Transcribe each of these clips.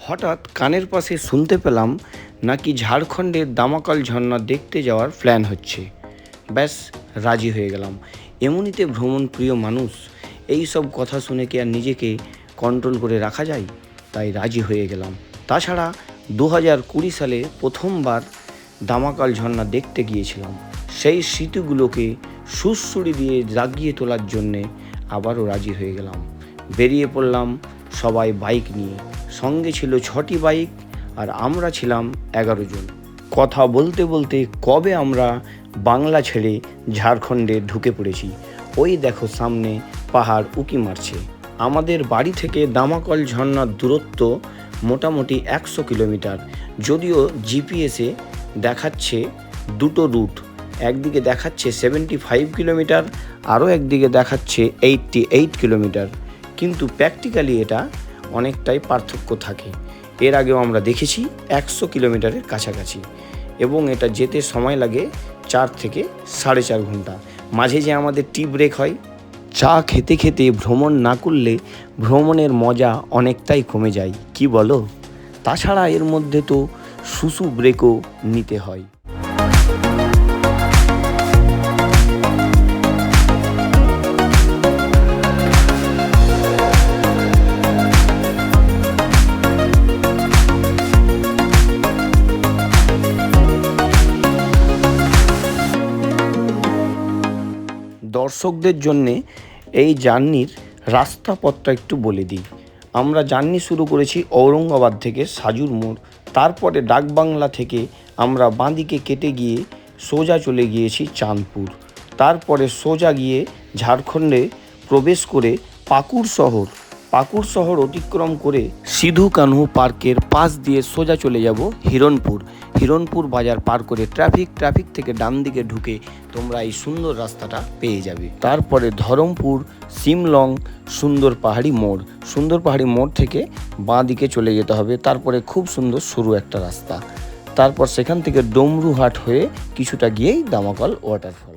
হঠাৎ কানের পাশে শুনতে পেলাম নাকি ঝাড়খণ্ডের দামাকাল ঝর্ণা দেখতে যাওয়ার প্ল্যান হচ্ছে। ব্যাস রাজি হয়ে গেলাম। এমনিতে ভ্রমণ প্রিয় মানুষ, এই সব কথা শুনে কি আর নিজেকে কন্ট্রোল করে রাখা যায়? তাই রাজি হয়ে গেলাম। তাছাড়া 2020 সালে প্রথমবার দামাকাল ঝর্ণা দেখতে গিয়েছিলাম। সেই স্মৃতিগুলোকে সুড়সুড়ি দিয়ে জাগিয়ে তোলার জন্যে আবারও রাজি হয়ে গেলাম। বেরিয়ে পড়লাম সবাই বাইক নিয়ে। সঙ্গে ছিল 6টি বাইক আর আমরা ছিলাম 11 জন। কথা বলতে বলতে কবে আমরা বাংলা ছেড়ে ঝাড়খণ্ডে ঢুকে পড়েছি। ওই দেখো সামনে পাহাড় উঁকি মারছে। আমাদের বাড়ি থেকে দামাকাল ঝর্ণার দূরত্ব মোটামুটি 100 কিলোমিটার। যদিও জিপিএসে দেখাচ্ছে দুটো রুট, একদিকে দেখাচ্ছে 75 কিলোমিটার, আরও একদিকে দেখাচ্ছে 88 কিলোমিটার, কিন্তু প্র্যাকটিক্যালি এটা অনেকটাই পার্থক্য থাকে। এর আগেও আমরা দেখেছি 100 কিলোমিটারের কাছাকাছি এবং এটা যেতে সময় লাগে 4 থেকে 4.5 ঘন্টা। মাঝে যে আমাদের টি ব্রেক হয়, চা খেতে খেতে ভ্রমণ না করলে ভ্রমণের মজা অনেকটাই কমে যায়, কি বলো? তাছাড়া এর মধ্যে তো শুশু ব্রেকও নিতে হয়। দর্শকদের জন্যে এই জার্নির রাস্তাপথটা একটু বলে দিই। আমরা জার্নি শুরু করেছি ঔরঙ্গাবাদ থেকে সাজুর মোড়। তারপরে ডাকবাংলা থেকে আমরা বাঁদিকে কেটে গিয়ে সোজা চলে গিয়েছি চাঁদপুর। তারপরে সোজা গিয়ে ঝাড়খণ্ডে প্রবেশ করে পাকুড় শহর অতিক্রম করে সিধু কানহু পার্কের পাশ দিয়ে সোজা চলে যাব হিরণপুর বাজার পার করে ট্রাফিক থেকে ডান দিকে ঢুকে তোমরা এই সুন্দর রাস্তাটা পেয়ে যাবে। তারপরে ধরমপুর, সিমলং, সুন্দর পাহাড়ি মোড় থেকে বাঁ দিকে চলে যেতে হবে। তারপরে খুব সুন্দর সরু একটা রাস্তা। তারপর সেখান থেকে ডমরুহাট হয়ে কিছুটা গিয়েই দামাকাল ওয়াটারফল।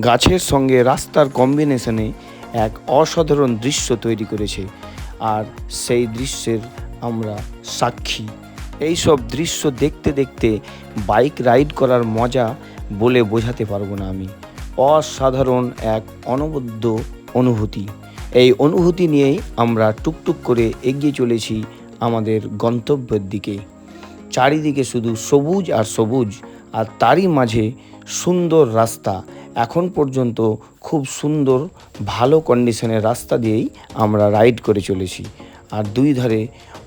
গাছের সঙ্গে রাস্তার কম্বিনেশনে এক অসাধারণ দৃশ্য তৈরি করেছে, আর সেই দৃশ্যের আমরা সাক্ষী। এই সব দৃশ্য দেখতে দেখতে বাইক রাইড করার মজা বলে বোঝাতে পারবো না আমি। অসাধারণ এক অনবদ্য অনুভূতি। এই অনুভূতি নিয়েই আমরা টুকটুক করে এগিয়ে চলেছি আমাদের গন্তব্যের দিকে। চারিদিকে শুধু সবুজ আর সবুজ, আর তারই মাঝে সুন্দর রাস্তা। এখন পর্যন্ত খুব সুন্দর ভালো কন্ডিশনের রাস্তা দিয়েই আমরা রাইড করে চলেছি, আর দুই ধারে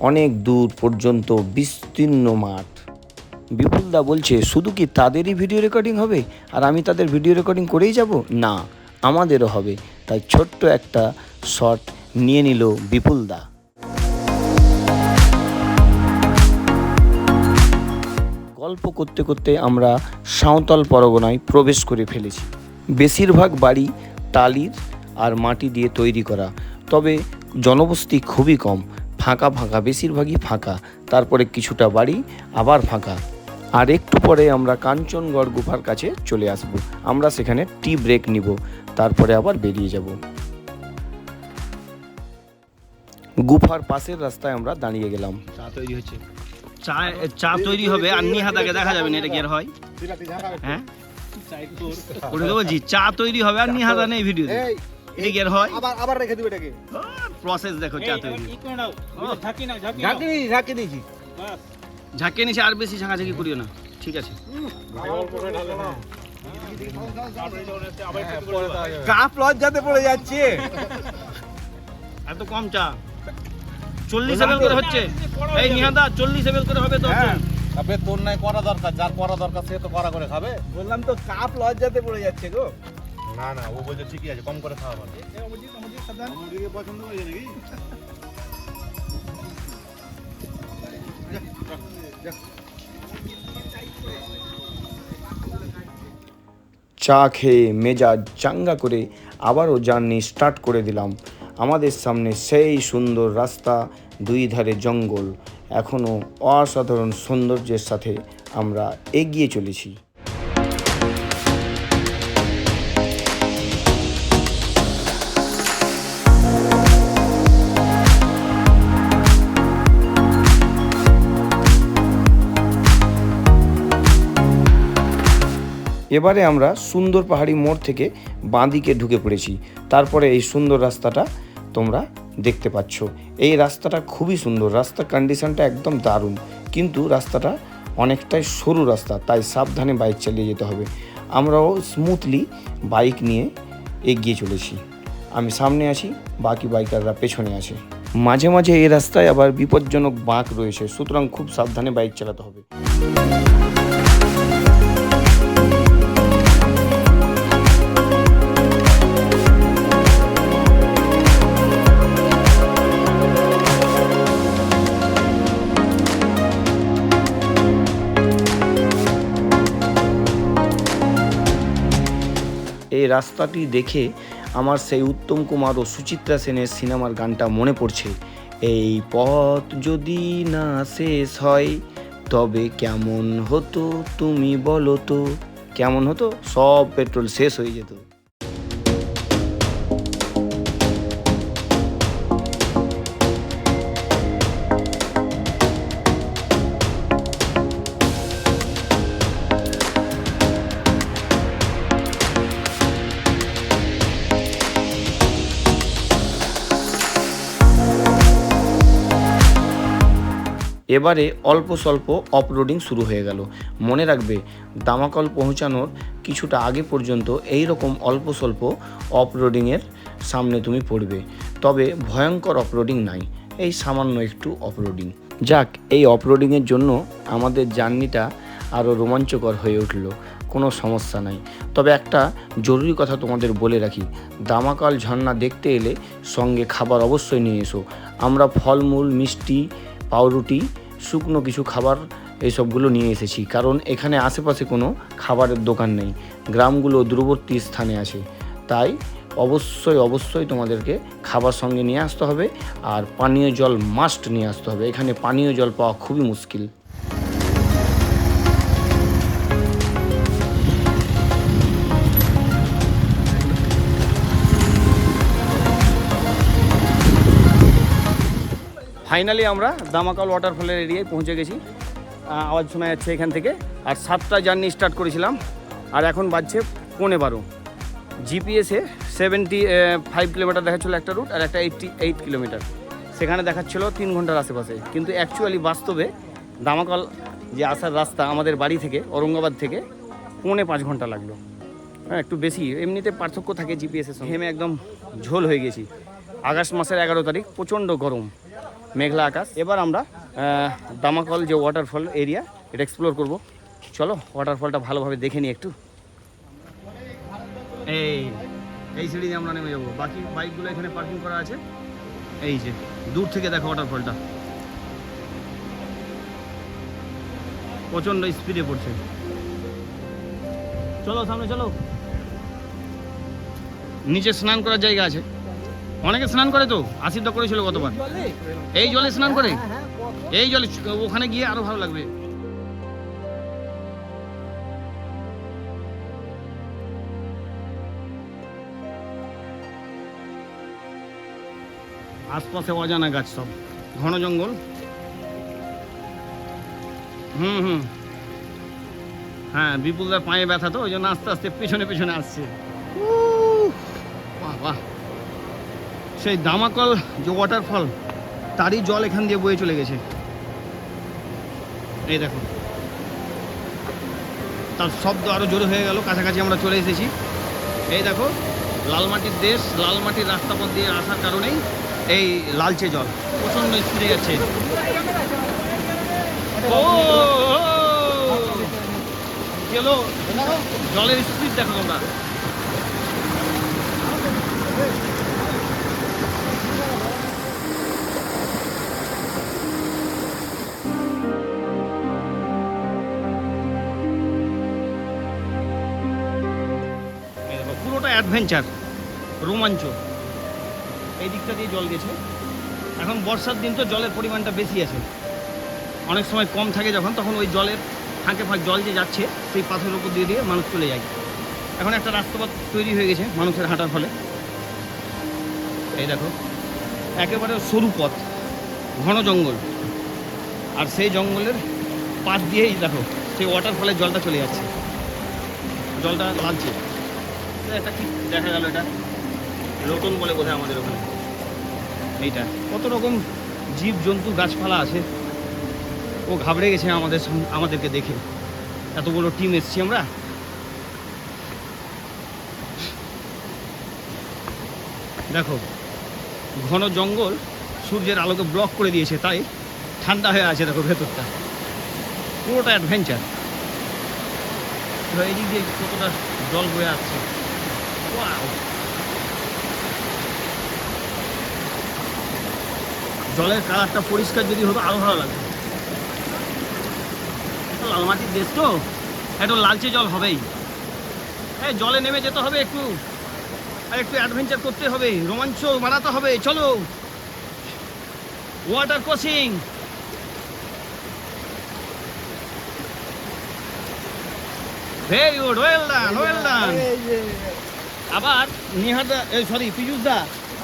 অনেক দূর পর্যন্ত বিস্তীর্ণ মাঠ। বিপুলদা বলছে শুধু কি তাদেরই ভিডিও রেকর্ডিং হবে আর আমি তাদের ভিডিও রেকর্ডিং করেই যাব? না, আমাদেরও হবে। তাই ছোট্ট একটা শট নিয়ে নিল বিপুলদা। গল্প করতে করতে আমরা সাঁওতাল পরগনায় প্রবেশ করে ফেলেছি। বেশিরভাগ বাড়ি টালির আর মাটি দিয়ে তৈরি করা, তবে জনবসতি খুবই কম। ফাঁকা, বেশিরভাগই ফাঁকা। তারপরে কিছুটা বাড়ি আবার ফাঁকা। আর একটু পরে আমরা কাঞ্চনগড় গুফার কাছে চলে আসব। আমরা সেখানে টি ব্রেক নিব, তারপরে আবার বেরিয়ে যাব। গুফার পাশের রাস্তায় আমরা দাঁড়িয়ে গেলাম। চা তৈরি হচ্ছে, চা তৈরি হবে আর নিহাদাকে দেখা যাবে না। এটা কি আর হয়? হ্যাঁ, ওটা তো বলছি চা তৈরি হবে আর নিহাদা নেই ভিডিও। এটা কি আর হয়? আবার রেখে দিবে এটাকে। প্রসেস দেখো চা তৈরি। ঢাকি দিয়েছি, ঝাঁকিয়ে নিচে, আর বেশি ঝাঁকাঝাঁকি করিও না, ঠিক আছে? কাপ লজ্জাতে পড়ে যাচ্ছে। এত কম চা 40 ml করে হচ্ছে। এই নিহাদা 40 ml করে হবে তো। তবে তোর নাই করা দরকার, যার করা দরকার সে তো করা করে খাবে। বললাম তো কাপ লজ্জাতে পড়ে যাচ্ছে গো। না ও বলছে ঠিকই আছে, কম করে খাওয়া ভালো। পছন্দ করে নাকি? চা খেয়ে মেজাজ চাঙ্গা করে আবারও জার্নি স্টার্ট করে দিলাম। আমাদের সামনে সেই সুন্দর রাস্তা, দুই ধারে জঙ্গল, এখনও অসাধারণ সৌন্দর্যের সাথে আমরা এগিয়ে চলেছি। এবারে আমরা সুন্দর পাহাড়ি মোড় থেকে বাঁদিকে ঢুকে পড়েছি। তারপরে এই সুন্দর রাস্তাটা তোমরা দেখতে পাচ্ছ। এই রাস্তাটা খুবই সুন্দর, রাস্তার কন্ডিশনটা একদম দারুণ, কিন্তু রাস্তাটা অনেকটাই সরু রাস্তা, তাই সাবধানে বাইক চালিয়ে যেতে হবে। আমরাও স্মুথলি বাইক নিয়ে এগিয়ে চলেছি। আমি সামনে আছি, বাকি বাইকাররা পেছনে আছে। মাঝে মাঝে এই রাস্তায় আবার বিপজ্জনক বাঁক রয়েছে, সুতরাং খুব সাবধানে বাইক চালাতে হবে। এই রাস্তাটি দেখে আমার সেই উত্তম কুমার ও সুচিত্রা সেনের সিনেমার গানটা মনে পড়ছে। এই পথ যদি না শেষ হয় তবে কেমন হতো তুমি বলো তো। কেমন হতো? সব পেট্রোল শেষ হয়ে যেত। এবারে অল্প স্বল্প অফরোডিং শুরু হয়ে গেল। মনে রাখবে, দামাকল পৌঁছানোর কিছুটা আগে পর্যন্ত এই রকম অল্প স্বল্প অফরোডিংয়ের সামনে তুমি পড়বে, তবে ভয়ঙ্কর অফরোডিং নাই, এই সামান্য একটু অফরোডিং। যাক, এই অফরোডিংয়ের জন্য আমাদের জার্নিটা আরও রোমাঞ্চকর হয়ে উঠল, কোনো সমস্যা নাই। তবে একটা জরুরি কথা তোমাদের বলে রাখি, দামাকল ঝর্ণা দেখতে এলে সঙ্গে খাবার অবশ্যই নিয়ে এসো। আমরা ফলমূল, মিষ্টি, পাউরুটি, শুকনো কিছু খাবার এইসবগুলো নিয়ে এসেছি, কারণ এখানে আশেপাশে কোনো খাবারের দোকান নেই, গ্রামগুলো দূরবর্তী স্থানে আছে, তাই অবশ্যই তোমাদেরকে খাবার সঙ্গে নিয়ে আসতে হবে, আর পানীয় জল মাস্ট নিয়ে আসতে হবে। এখানে পানীয় জল পাওয়া খুবই মুশকিল। ফাইনালি আমরা দামাকল ওয়াটারফলের এরিয়ায় পৌঁছে গেছি। আওয়াজ শোনা যাচ্ছে এখান থেকে। আর 7টায় জার্নি স্টার্ট করেছিলাম, আর এখন বাজছে 11:15। জিপিএসে 75 কিলোমিটার দেখাচ্ছিলো একটা রুট, আর একটা 88 কিলোমিটার। সেখানে দেখাচ্ছিলো 3 ঘন্টার আশেপাশে, কিন্তু অ্যাকচুয়ালি বাস্তবে দামাকল যে আসার রাস্তা আমাদের বাড়ি থেকে, ঔরঙ্গাবাদ থেকে 4.5 ঘন্টা লাগলো। হ্যাঁ, একটু বেশি, এমনিতে পার্থক্য থাকে জিপিএসের সঙ্গে। হেমে একদম ঝোল হয়ে গেছি। আগস্ট মাসের 11 তারিখ, প্রচণ্ড গরম, মেঘলা আকাশ। এবার আমরা দামাকল যে ওয়াটারফল এরিয়া, এটা এক্সপ্লোর করব। চলো ওয়াটারফলটা ভালোভাবে দেখে নিই একটু। এই সিঁড়ি দিয়ে আমরা নেমে যাবো, বাকি বাইকগুলো এখানে পার্কিং করা আছে। এই যে দূর থেকে দেখো ওয়াটারফলটা, প্রচণ্ড স্পিডে পড়ছে। চলো সামনে চলো। নিচে স্নান করার জায়গা আছে, অনেকে স্নান করে তো, আশীর্বাদ করেছিল গতবার। এই জলে স্নান করে, এই জলে ওখানে গিয়ে আরো ভালো লাগবে। আশপাশে অজানা গাছ, সব ঘন জঙ্গল। হ্যাঁ, বিপুলদার পায়ে ব্যথা তো, ওই জন্য আস্তে আস্তে পেছনে পেছনে আসছে। বাহ বাহ, সেই দামাকল যে ওয়াটারফল, তারই জল এখান দিয়ে বয়ে চলে গেছে। এই দেখো, তার শব্দ আরো জোরে হয়ে গেল, কাছাকাছি আমরা চলে এসেছি। এই দেখো, লাল মাটির দেশ, লাল মাটির রাস্তা পথ দিয়ে আসার কারণেই এই লালচে জল প্রচন্ড স্পিডে যাচ্ছে। চলো, জলের স্পিড দেখো তোমরা। অ্যাডভেঞ্চার, রোমাঞ্চ। এই দিকটা দিয়ে জল গেছে। এখন বর্ষার দিন তো জলের পরিমাণটা বেশি আছে, অনেক সময় কম থাকে যখন, তখন ওই জলের ফাঁকে ফাঁক জল যে যাচ্ছে সেই পাথরের উপর দিয়ে দিয়ে মানুষ চলে যায়। এখন একটা রাস্তাপথ তৈরি হয়ে গেছে মানুষের হাঁটার ফলে। এই দেখো একেবারে সরু পথ, ঘন জঙ্গল, আর সেই জঙ্গলের পাশ দিয়েই দেখো সেই ওয়াটারফলের জলটা চলে যাচ্ছে, জলটা লাগছে। এটা কি দেখা গেল, এটা লোটন বলে বোধহয় আমাদের ওখানে। এইটা কত রকম জীব জন্তু গাছপালা আছে। ও ঘাবড়ে গেছে আমাদেরকে দেখে, এত বড় টিম এসছি আমরা। দেখো ঘন জঙ্গল সূর্যের আলোকে ব্লক করে দিয়েছে, তাই ঠান্ডা হয়ে আছে। দেখো ভেতরটা পুরোটা অ্যাডভেঞ্চার। এই দিক দিয়ে কতটা জল বয়ে আসছে, ওয়াও! জলের কালারটা পরিষ্কার যদি হতো আরো ভালো লাগবে। লাল মাটির দেশ তো, একটু লালচে জল হবেই। এই জলে নেমে যেতে হবে একটু, আর একটু অ্যাডভেঞ্চার করতে হবে, রোমাঞ্চ বাড়াতে হবে। চলো, water crossing. Very good, well done, well done. আবার নিহাদা, সরি পীযুষ দা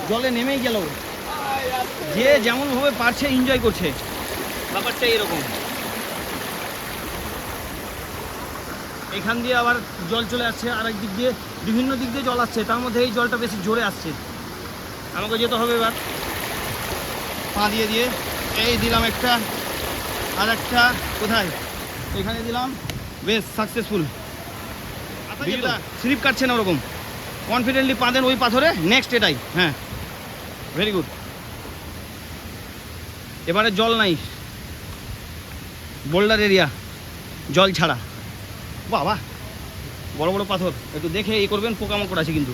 জলে নেমেই গেল, যে যেমন ভাবে পারছে এনজয় করছে। ব্যাপারটা এরকম। এখান দিয়ে আবার জল চলে আসছে, আর এক দিক দিয়ে বিভিন্ন দিক দিয়ে জল আসছে, তার মধ্যে এই জলটা বেশি জোরে আসছে। আমাকে যেতে হবে এবার পা দিয়ে দিয়ে। এই দিলাম একটা, আর একটা কোথায়, এখানে দিলাম, বেশ সাকসেসফুল। স্লিপ কাটছে না ওরকম, কনফিডেন্টলি পা দেন ওই পাথরে। নেক্সট এটাই, হ্যাঁ ভেরি গুড। এবারে জল নাই, বোল্ডার এরিয়া, জল ছাড়া। বাবা বড় বড় পাথর, একটু দেখে এই করবেন, পোকামাকড় আছে কিন্তু।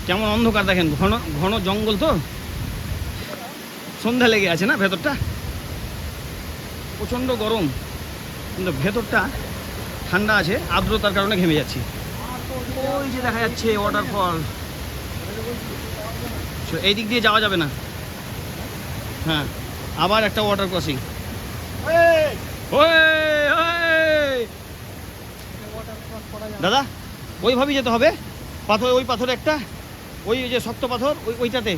কেমন অন্ধকার দেখেন, ঘন ঘন জঙ্গল তো, সন্ধ্যা লেগে আছে না, ভেতরটা প্রচণ্ড গরম, কিন্তু ভেতরটা ঠান্ডা আছে, আর্দ্রতার কারণে ঘেমে যাচ্ছি। ওই যে দেখা যাচ্ছে ওয়াটারফল। এই দিক দিয়ে যাওয়া যাবে না। হ্যাঁ, আবার একটা ওয়াটার ক্রসিং। দাদা ওইভাবেই যেতে হবে, পাথর, ওই পাথরে একটা, ওই যে শক্ত পাথর, ওইটাতে,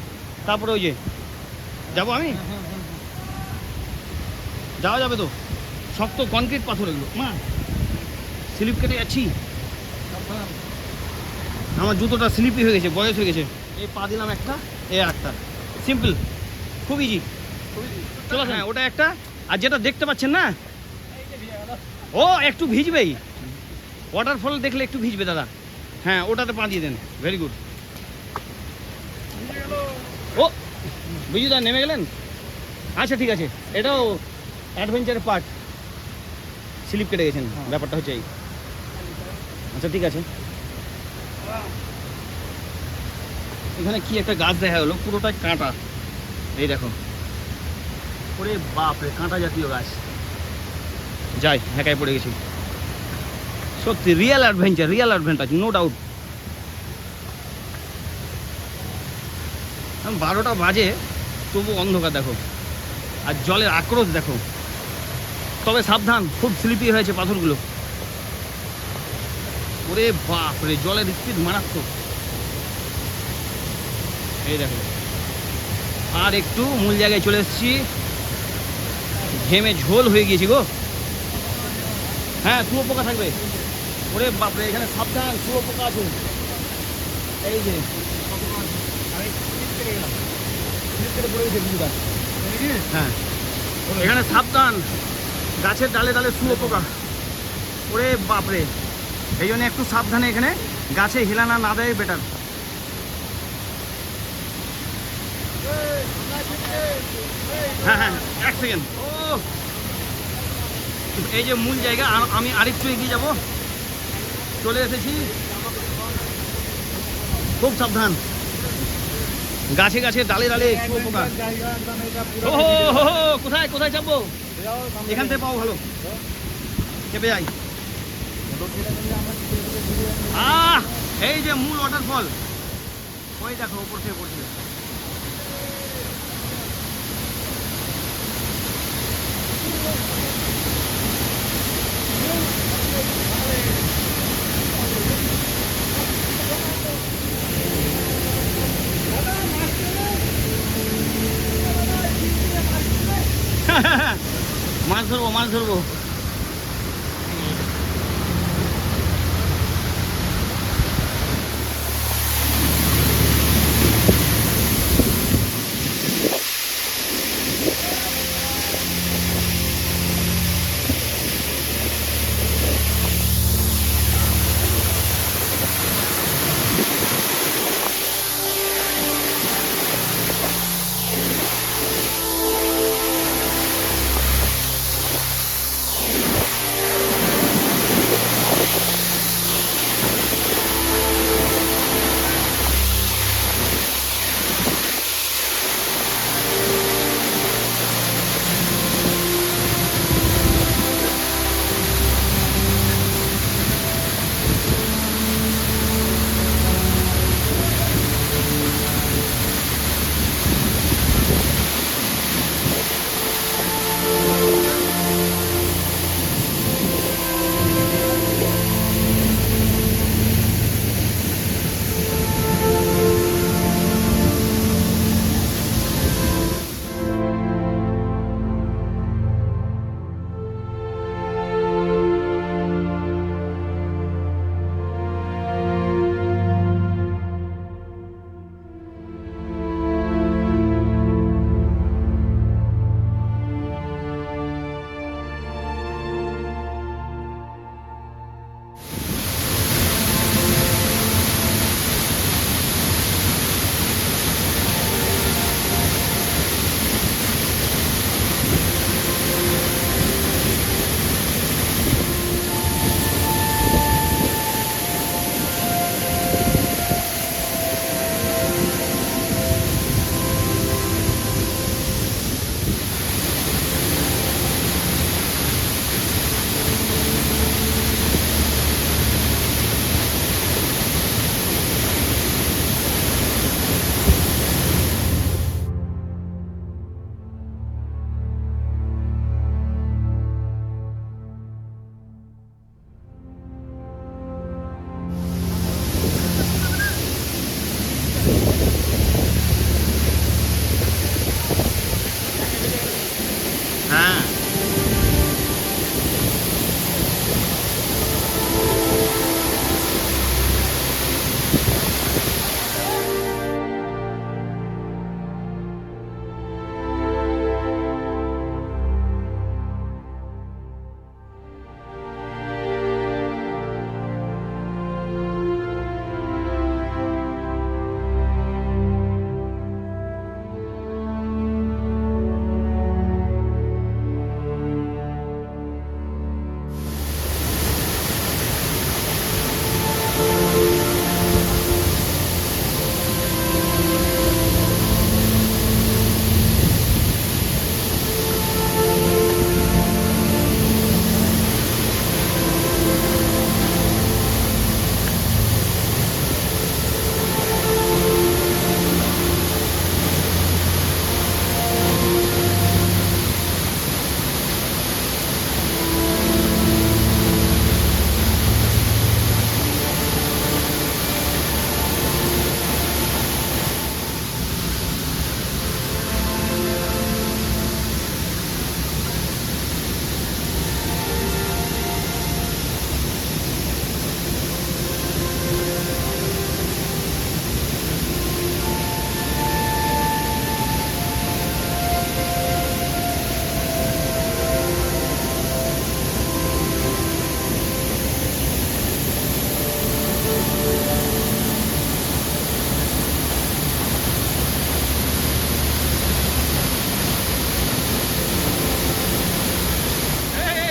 তারপরে ওই যে যাবো আমি, যাওয়া যাবে তো, শক্ত কনক্রিট পাথর এগুলো। মা স্লিপ কেটে যাচ্ছি, আমার জুতোটা স্লিপই হয়ে গেছে, বয়স হয়ে গেছে। এই পা দিলাম একটা, এই একটা, সিম্পল, খুব ইজি। চলো, হ্যাঁ ওটা একটা। আর যেটা দেখতে পাচ্ছেন না, ও একটু ভিজবেই, ওয়াটারফল দেখলে একটু ভিজবে দাদা। হ্যাঁ ওটাতে পা দিয়ে দেন, ভেরি গুড। ও বুঝি দা নেমে গেলেন, আচ্ছা ঠিক আছে, এটাও অ্যাডভেঞ্চারের পার্ট। স্লিপ কেটে গেছেন, ব্যাপারটা হচ্ছে এই। আচ্ছা ঠিক আছে। এখানে কি একটা গাছ দেখা হলো, পুরোটাই কাঁটা। এই দেখো, ওরে বাপরে, কাঁটা জাতীয় গাছ। যাই, হ্যাকায় পড়ে গেছি। সত্যি রিয়েল অ্যাডভেঞ্চার, নো ডাউট। 12টা বাজে, তবু অন্ধকার দেখো, আর জলের আক্রোশ দেখো। তবে সাবধান, খুব স্লিপি হয়েছে পাথরগুলো। ওরে বাপরে, জলের স্পিড মারাত্মক। এই দেখো, আর একটু মূল জায়গায় চলে এসেছি, ঘেমে ঝোল হয়ে গিয়েছি গো। হ্যাঁ শুয়ো পোকা থাকবে, ওরে বাপরে, এখানে সাবধান, শুয়ো পোকা আছে। এই যে হ্যাঁ, এখানে সাবধান, গাছের ডালে ডালে শুয়ো পোকা। ওরে বাপরে, এই জন্য একটু সাবধানে, এখানে গাছে হেলানা না দেয় বেটার। হ্যাঁ হ্যাঁ, এক সেকেন্ড। ও এই যে মূল জায়গা, আমি আরেকটু এগিয়ে যাব, চলে এসেছি। খুব সাবধান, গাছে গাছে ডালে ডালে শুয়ো পোকা। ও হো, কোথায় কোথায় চাপবো? এখান থেকে পাও ভালো, চেপে যাই। এই যে মূল ওয়াটারফল, ওই দেখো উপর থেকে পড়ছে। মাছ ধরবো, মাছ ধরবো। হ্যাঁ,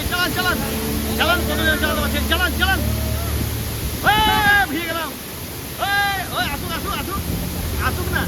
চালান চালান, কোনো চালাতে পারছেন, চালান চালান। ভিজে গেলাম। ওই আসুক আসুক আসুক আসুক না।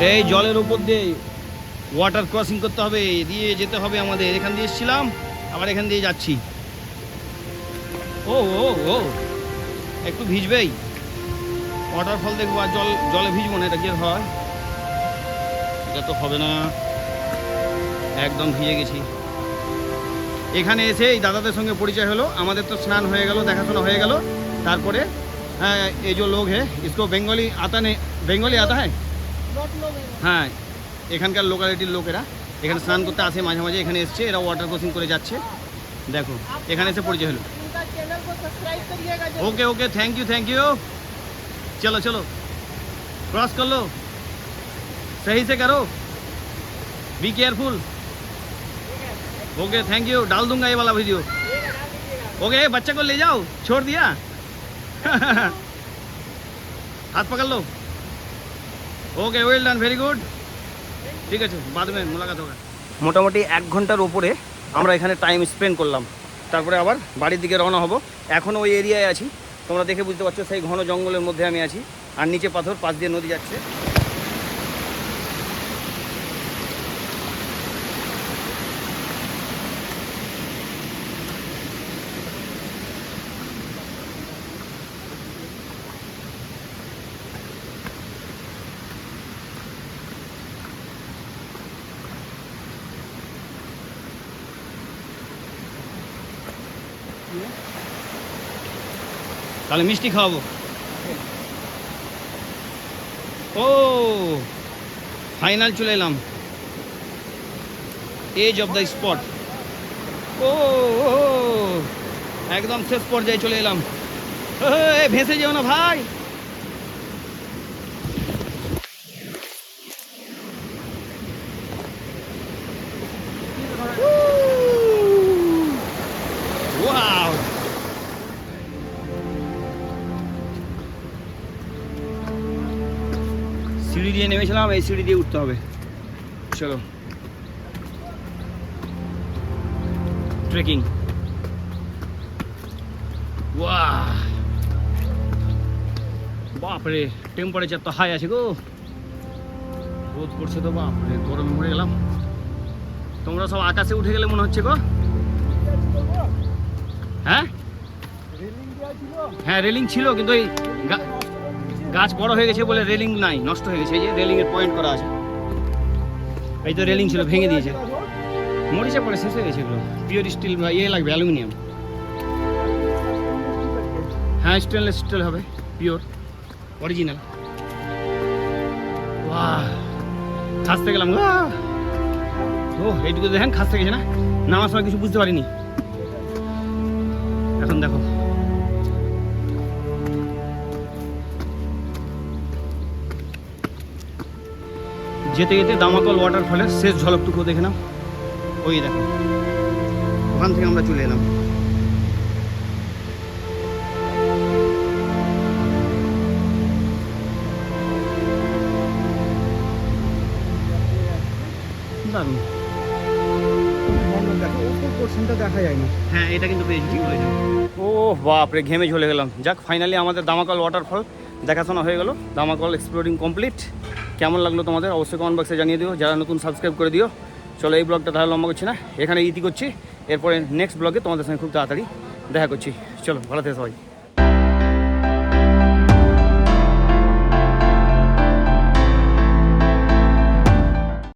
এই জলের উপর দিয়ে ওয়াটার ক্রসিং করতে হবে, দিয়ে যেতে হবে আমাদের। এখান দিয়ে এসেছিলাম, আবার এখান দিয়ে যাচ্ছি। ও ও ও একটু ভিজবেই, ওয়াটারফল দেখবো আর জলে ভিজবো না, এটা কি হয়? এটা তো হবে না, একদম ভিজে গেছি। এখানে এসে এই দাদাদের সঙ্গে পরিচয় হলো, আমাদের তো স্নান হয়ে গেল, দেখাশোনা হয়ে গেল। তারপরে হ্যাঁ, এই যে লোক হ্যাঁ ইসকো বেঙ্গলি আতা নেই, বেঙ্গলি আতা হ্যাঁ, হ্যাঁ এখানকার লোকালিটির লোকেরা এখানে স্নান করতে আসে মাঝে মাঝে, এখানে এসছে, এরা ওয়াটার ক্রসিং করে যাচ্ছে। দেখো এখানে এসে পরিচয় হলো। Okay okay thank you. चलो चलो क्रॉस कर लो, सही से करो, be careful. Okay thank you, डाल दूंगा ये वाला वीडियो। ओके बच्चे को ले जाओ, छोड़ दिया। हाथ पकड़ लो। Okay well done, very good. ঠিক আছে, बाद में मुलाकात होगा। মোটামুটি 1 ঘন্টার উপরে আমরা এখানে টাইম স্পেন্ড করলাম। তারপরে আবার বাড়ির দিকে রওনা হব। এখনও ওই এরিয়ায় আছি, তোমরা দেখে বুঝতে পারছো, সেই ঘন জঙ্গলের মধ্যে আমি আছি, আর নিচে পাথর, পাশ দিয়ে নদী যাচ্ছে। তাহলে মিষ্টি খাওয়াবো। ও ফাইনাল চলে এলাম, এজ অফ দ্য স্পট। ও একদম শেষ পর্যায়ে চলে এলাম। ভেসে যেও না ভাই। ওয়াও, সিঁড়ি দিয়ে নেমেছিলাম, এই সিঁড়ি দিয়ে উঠতে হবে। চলো ট্রেকিং। ওয়াহ বাপরে, টেম্পারেচার তো হাই আছে গো, রোদ পড়ছে তো, বাপরে গরমে মরে গেলাম। তোমরা সব আকাশে উঠে গেলে মনে হচ্ছে গো। হ্যাঁ হ্যাঁ রেলিং ছিল, কিন্তু এই গাছ বড় হয়ে গেছে বলে রেলিং নাই, নষ্ট হয়ে গেছে। এই যে রেলিং এর পয়েন্ট করা আছে, এই তো রেলিং ছিল, ভেঙে দিয়েছে, মরিচা পড়ে শেষ হয়ে গেছে এগুলো। পিওর স্টিল বা ইয়ে লাগবে, অ্যালুমিনিয়াম। হ্যাঁ স্টেনলেস স্টিল হবে, পিওর অরিজিনাল। বাহ খাসতে গেলাম গো। ও এইটুকু দেখেন খাসতে গেছে না, নামার সময় কিছু বুঝতে পারিনি। এখন দেখো যেতে যেতে দামাকল ওয়াটারফলের শেষ ঝলকটুকু দেখে নাও। ওই দেখো, ওখান থেকে আমরা চলে এলাম। দারুণ, দেখা যায় না। হ্যাঁ এটা কিন্তু পেয়েছি, ঠিক বলেছি। ও বাপরে ঘেমে ঝলে গেলাম। যাক ফাইনালি আমাদের দামাকল ওয়াটারফল দেখাশোনা হয়ে গেল, দামাকল এক্সপ্লোরিং কমপ্লিট। কেমন লাগলো তোমাদের অবশ্যই কমেন্ট বক্সে জানিয়ে দিও, যারা নতুন সাবস্ক্রাইব করে দিও। চলো এই ব্লগটা তাহলে লম্বা করছি না, এখানে ইতি করছি। এরপরে নেক্সট ব্লগে তোমাদের সঙ্গে খুব তাড়াতাড়ি দেখা করছি। চলো ভালো থেকে সবাই।